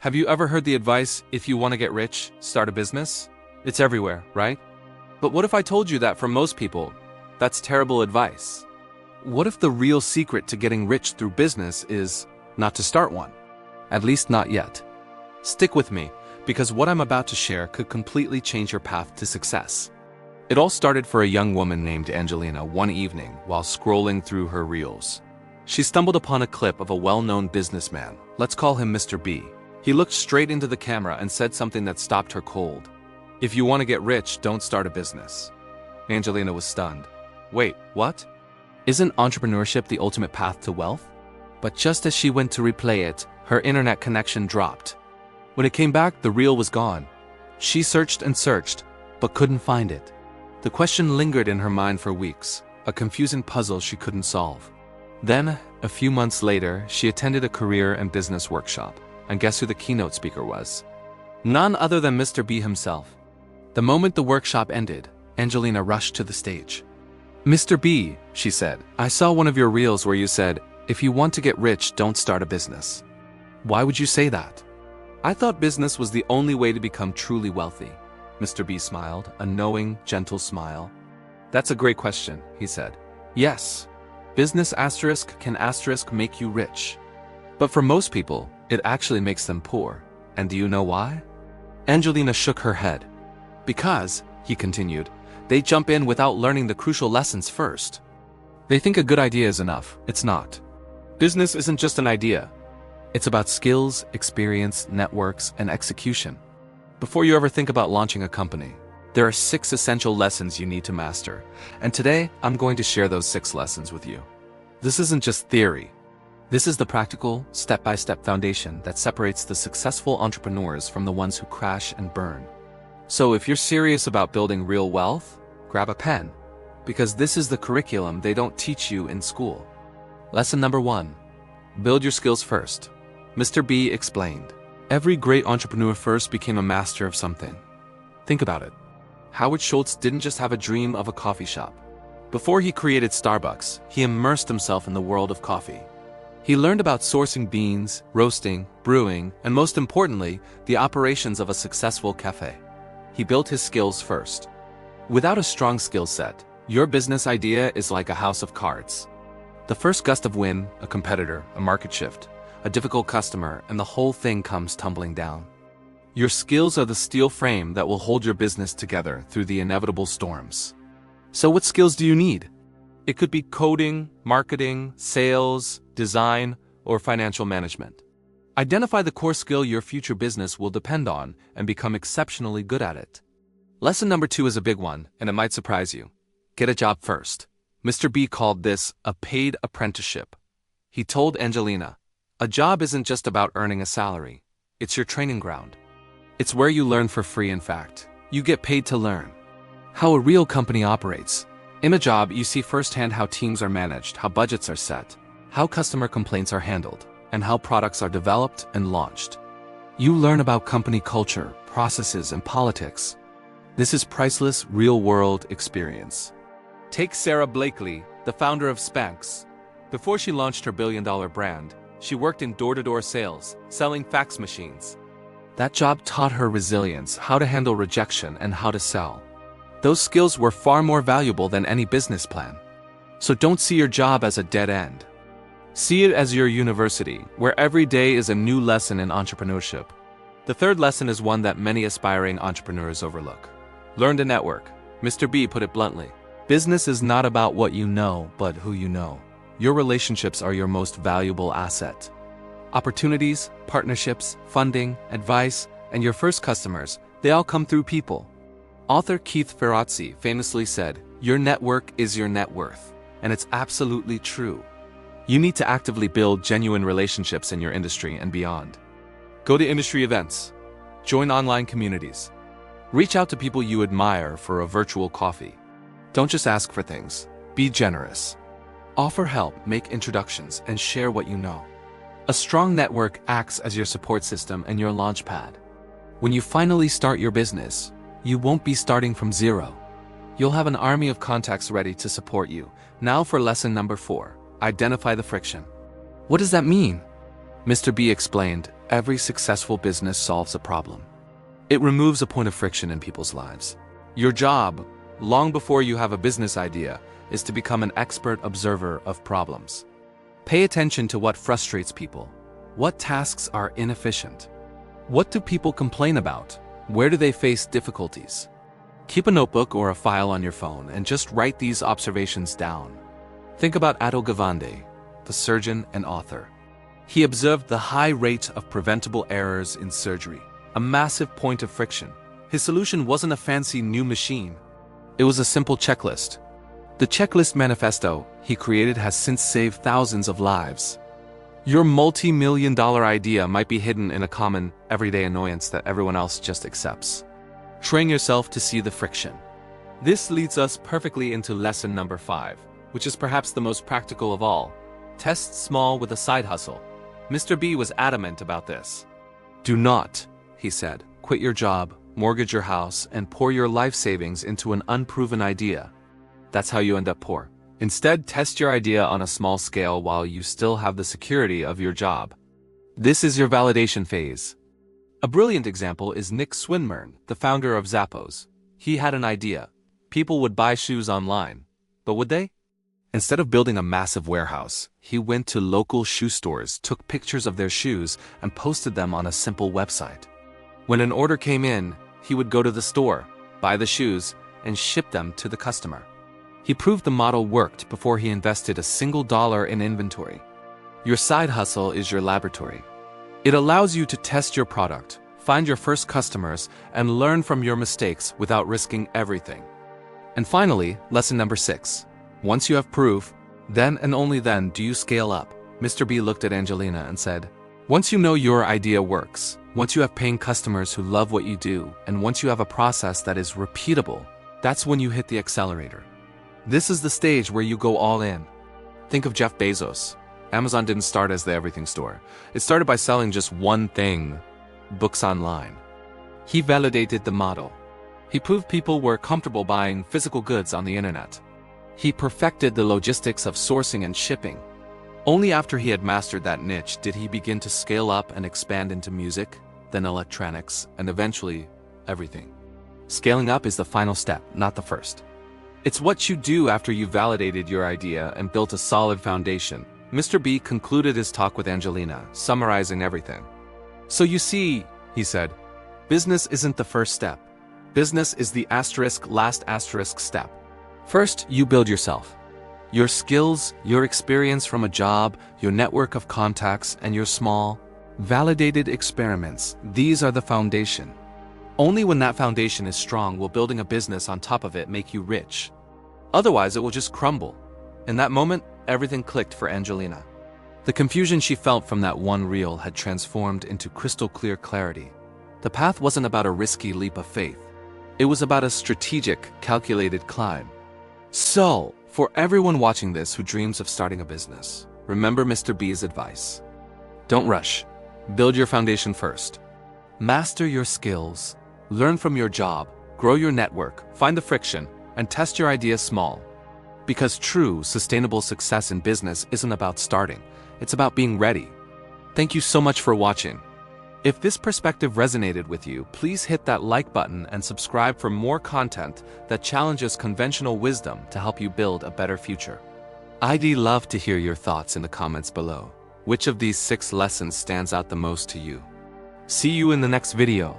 Have you ever heard the advice, if you want to get rich, start a business? It's everywhere, right? But what if I told you that for most people, that's terrible advice? What if the real secret to getting rich through business is not to start one? At least not yet. Stick with me, because what I'm about to share could completely change your path to success. It all started for a young woman named Angelina one evening while scrolling through her reels. She stumbled upon a clip of a well-known businessman. Let's call him Mr. B. He looked straight into the camera and said something that stopped her cold. If you want to get rich, don't start a business. Angelina was stunned. Wait, what? Isn't entrepreneurship the ultimate path to wealth? But just as she went to replay it, her internet connection dropped. When it came back, the reel was gone. She searched and searched, but couldn't find it. The question lingered in her mind for weeks, a confusing puzzle she couldn't solve. Then, a few months later, she attended a career and business workshop. And guess who the keynote speaker was? None other than Mr. B himself. The moment the workshop ended, Angelina rushed to the stage. Mr. B, she said, I saw one of your reels where you said, if you want to get rich, don't start a business. Why would you say that? I thought business was the only way to become truly wealthy. Mr. B smiled, a knowing, gentle smile. That's a great question, he said. Yes, business can make you rich. But for most people, it actually makes them poor. And do you know why? Angelina shook her head. Because, he continued, they jump in without learning the crucial lessons first. They think a good idea is enough. It's not. Business isn't just an idea. It's about skills, experience, networks, and execution. Before you ever think about launching a company, there are 6 essential lessons you need to master. And today, I'm going to share those 6 lessons with you. This isn't just theory. This is the practical, step-by-step foundation that separates the successful entrepreneurs from the ones who crash and burn. So if you're serious about building real wealth, grab a pen, because this is the curriculum they don't teach you in school. Lesson number 1. Build your skills first. Mr. B explained. Every great entrepreneur first became a master of something. Think about it. Howard Schultz didn't just have a dream of a coffee shop. Before he created Starbucks, he immersed himself in the world of coffee. He learned about sourcing beans, roasting, brewing, and most importantly, the operations of a successful cafe. He built his skills first. Without a strong skill set, your business idea is like a house of cards. The first gust of wind, a competitor, a market shift, a difficult customer, and the whole thing comes tumbling down. Your skills are the steel frame that will hold your business together through the inevitable storms. So what skills do you need? It could be coding, marketing, sales, design, or financial management. Identify the core skill your future business will depend on and become exceptionally good at it. Lesson number 2 is a big one, and it might surprise you. Get a job first. Mr. B called this a paid apprenticeship. He told Angelina, a job isn't just about earning a salary. It's your training ground. It's where you learn for free, in fact. You get paid to learn how a real company operates. In a job, you see firsthand how teams are managed, how budgets are set, how customer complaints are handled, and how products are developed and launched. You learn about company culture, processes, and politics. This is priceless, real-world experience. Take Sarah Blakely, the founder of Spanx. Before she launched her billion-dollar brand, she worked in door-to-door sales, selling fax machines. That job taught her resilience, how to handle rejection, and how to sell. Those skills were far more valuable than any business plan. So don't see your job as a dead end. See it as your university, where every day is a new lesson in entrepreneurship. The third lesson is one that many aspiring entrepreneurs overlook. Learn to network. Mr. B put it bluntly. Business is not about what you know, but who you know. Your relationships are your most valuable asset. Opportunities, partnerships, funding, advice, and your first customers, they all come through people. Author Keith Ferrazzi famously said, your network is your net worth, and it's absolutely true. You need to actively build genuine relationships in your industry and beyond. Go to industry events. Join online communities. Reach out to people you admire for a virtual coffee. Don't just ask for things. Be generous. Offer help, make introductions, and share what you know. A strong network acts as your support system and your launch pad. When you finally start your business, you won't be starting from zero. You'll have an army of contacts ready to support you. Now for lesson number 4, identify the friction. What does that mean? Mr. B explained, Every successful business solves a problem. It removes a point of friction in people's lives. Your job, long before you have a business idea, is to become an expert observer of problems. Pay attention to what frustrates people. What tasks are inefficient? What do people complain about? Where do they face difficulties? Keep a notebook or a file on your phone and just write these observations down. Think about Otto Gavande, the surgeon and author. He observed the high rate of preventable errors in surgery, a massive point of friction. His solution wasn't a fancy new machine. It was a simple checklist. The checklist manifesto he created has since saved thousands of lives. Your multi-million-dollar idea might be hidden in a common, everyday annoyance that everyone else just accepts. Train yourself to see the friction. This leads us perfectly into lesson number 5, which is perhaps the most practical of all. Test small with a side hustle. Mr. B was adamant about this. Do not, he said, quit your job, mortgage your house, and pour your life savings into an unproven idea. That's how you end up poor. Instead, test your idea on a small scale while you still have the security of your job. This is your validation phase. A brilliant example is Nick Swinmurn, the founder of Zappos. He had an idea. People would buy shoes online. But would they? Instead of building a massive warehouse, he went to local shoe stores, took pictures of their shoes, and posted them on a simple website. When an order came in, he would go to the store, buy the shoes, and ship them to the customer. He proved the model worked before he invested a single dollar in inventory. Your side hustle is your laboratory. It allows you to test your product, find your first customers, and learn from your mistakes without risking everything. And finally, lesson number 6. Once you have proof, then and only then do you scale up. Mr. B looked at Angelina and said, once you know your idea works, once you have paying customers who love what you do, and once you have a process that is repeatable, that's when you hit the accelerator. This is the stage where you go all in. Think of Jeff Bezos. Amazon didn't start as the everything store. It started by selling just one thing, books online. He validated the model. He proved people were comfortable buying physical goods on the internet. He perfected the logistics of sourcing and shipping. Only after he had mastered that niche did he begin to scale up and expand into music, then electronics, and eventually everything. Scaling up is the final step, not the first. It's what you do after you've validated your idea and built a solid foundation. Mr. B concluded his talk with Angelina, summarizing everything. So you see, he said, business isn't the first step. Business is the last asterisk step. First, you build yourself. Your skills, your experience from a job, your network of contacts, and your small, validated experiments, these are the foundation. Only when that foundation is strong will building a business on top of it make you rich. Otherwise, it will just crumble. In that moment, everything clicked for Angelina. The confusion she felt from that one reel had transformed into crystal clear clarity. The path wasn't about a risky leap of faith. It was about a strategic, calculated climb. So, for everyone watching this who dreams of starting a business, remember Mr. B's advice. Don't rush. Build your foundation first. Master your skills. Learn from your job. Grow your network. Find the friction. And test your idea small. Because true, sustainable success in business isn't about starting. It's about being ready. Thank you so much for watching. If this perspective resonated with you, please hit that like button and subscribe for more content that challenges conventional wisdom to help you build a better future. I'd love to hear your thoughts in the comments below. Which of these 6 lessons stands out the most to you? See you in the next video.